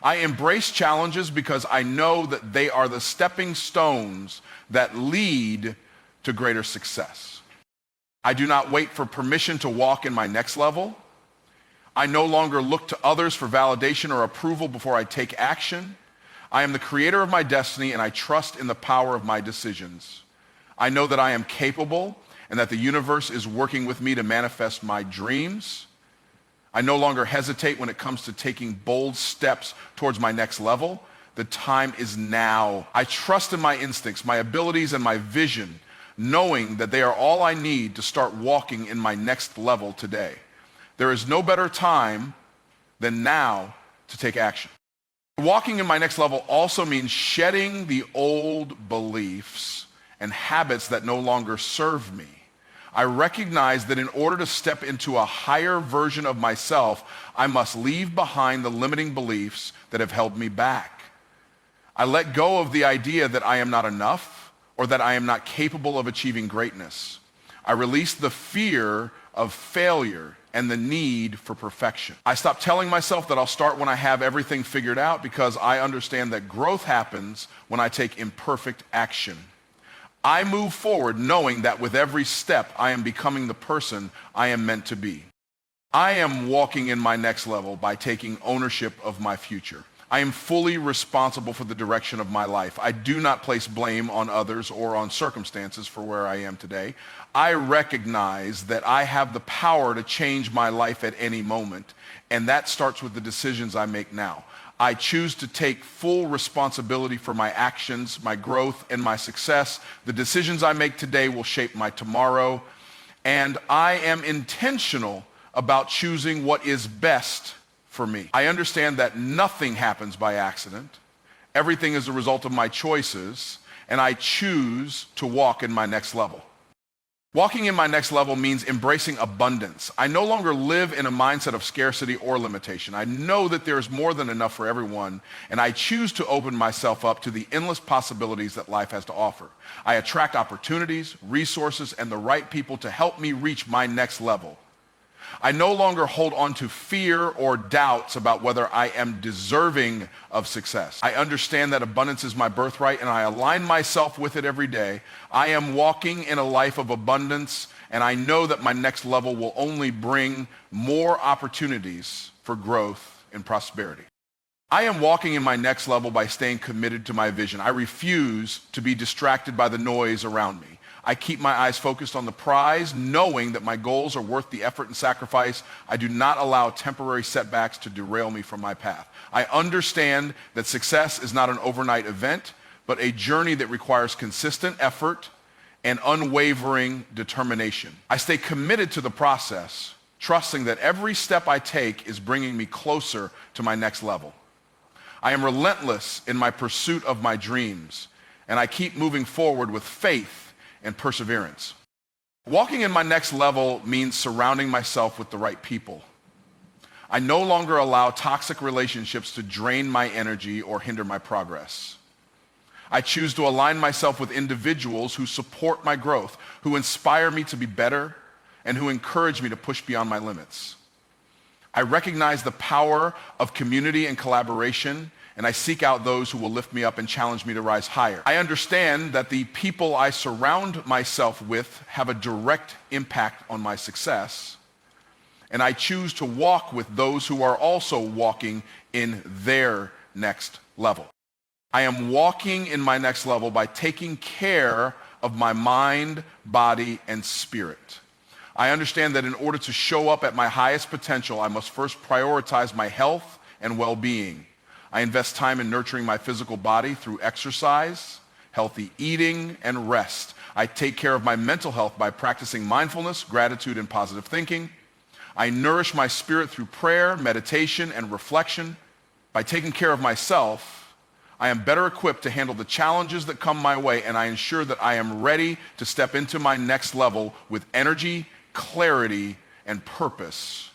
I embrace challenges because I know that they are the stepping stones that lead to greater success. I do not wait for permission to walk in my next level. I no longer look to others for validation or approval before I take action. I am the creator of my destiny, and I trust in the power of my decisions. I know that I am capable and that the universe is working with me to manifest my dreams. I no longer hesitate when it comes to taking bold steps towards my next level. The time is now. I trust in my instincts, my abilities, and my vision, knowing that they are all I need to start walking in my next level today. There is no better time than now to take action. Walking in my next level also means shedding the old beliefs and habits that no longer serve me. I recognize that in order to step into a higher version of myself, I must leave behind the limiting beliefs that have held me back. I let go of the idea that I am not enough or that I am not capable of achieving greatness. I release the fear of failure and the need for perfection. I stop telling myself that I'll start when I have everything figured out, because I understand that growth happens when I take imperfect action. I move forward knowing that with every step, I am becoming the person I am meant to be. I am walking in my next level by taking ownership of my future. I am fully responsible for the direction of my life. I do not place blame on others or on circumstances for where I am today. I recognize that I have the power to change my life at any moment, and that starts with the decisions I make now. I choose to take full responsibility for my actions, my growth, and my success. The decisions I make today will shape my tomorrow, and I am intentional about choosing what is best for me. I understand that nothing happens by accident. Everything is a result of my choices, and I choose to walk in my next level. Walking in my next level means embracing abundance. I no longer live in a mindset of scarcity or limitation. I know that there is more than enough for everyone, and I choose to open myself up to the endless possibilities that life has to offer. I attract opportunities, resources, and the right people to help me reach my next level. I no longer hold on to fear or doubts about whether I am deserving of success. I understand that abundance is my birthright, and I align myself with it every day. I am walking in a life of abundance, and I know that my next level will only bring more opportunities for growth and prosperity. I am walking in my next level by staying committed to my vision. I refuse to be distracted by the noise around me. I keep my eyes focused on the prize, knowing that my goals are worth the effort and sacrifice. I do not allow temporary setbacks to derail me from my path. I understand that success is not an overnight event, but a journey that requires consistent effort and unwavering determination. I stay committed to the process, trusting that every step I take is bringing me closer to my next level. I am relentless in my pursuit of my dreams, and I keep moving forward with faith and perseverance. Walking in my next level means surrounding myself with the right people. I no longer allow toxic relationships to drain my energy or hinder my progress. I choose to align myself with individuals who support my growth, who inspire me to be better, and who encourage me to push beyond my limits. I recognize the power of community and collaboration, and I seek out those who will lift me up and challenge me to rise higher. I understand that the people I surround myself with have a direct impact on my success, and I choose to walk with those who are also walking in their next level. I am walking in my next level by taking care of my mind, body, and spirit. I understand that in order to show up at my highest potential, I must first prioritize my health and well-being. I invest time in nurturing my physical body through exercise, healthy eating, and rest. I take care of my mental health by practicing mindfulness, gratitude, and positive thinking. I nourish my spirit through prayer, meditation, and reflection. By taking care of myself, I am better equipped to handle the challenges that come my way, and I ensure that I am ready to step into my next level with energy, clarity, and purpose.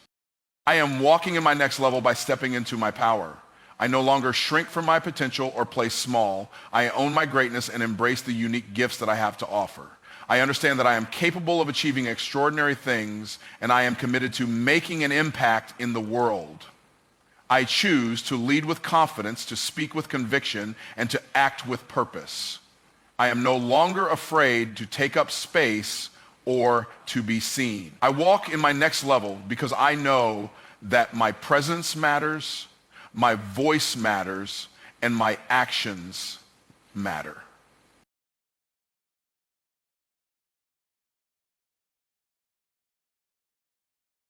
I am walking in my next level by stepping into my power. I no longer shrink from my potential or play small. I own my greatness and embrace the unique gifts that I have to offer. I understand that I am capable of achieving extraordinary things, and I am committed to making an impact in the world. I choose to lead with confidence, to speak with conviction, and to act with purpose. I am no longer afraid to take up space or to be seen. I walk in my next level because I know that my presence matters, my voice matters, and my actions matter.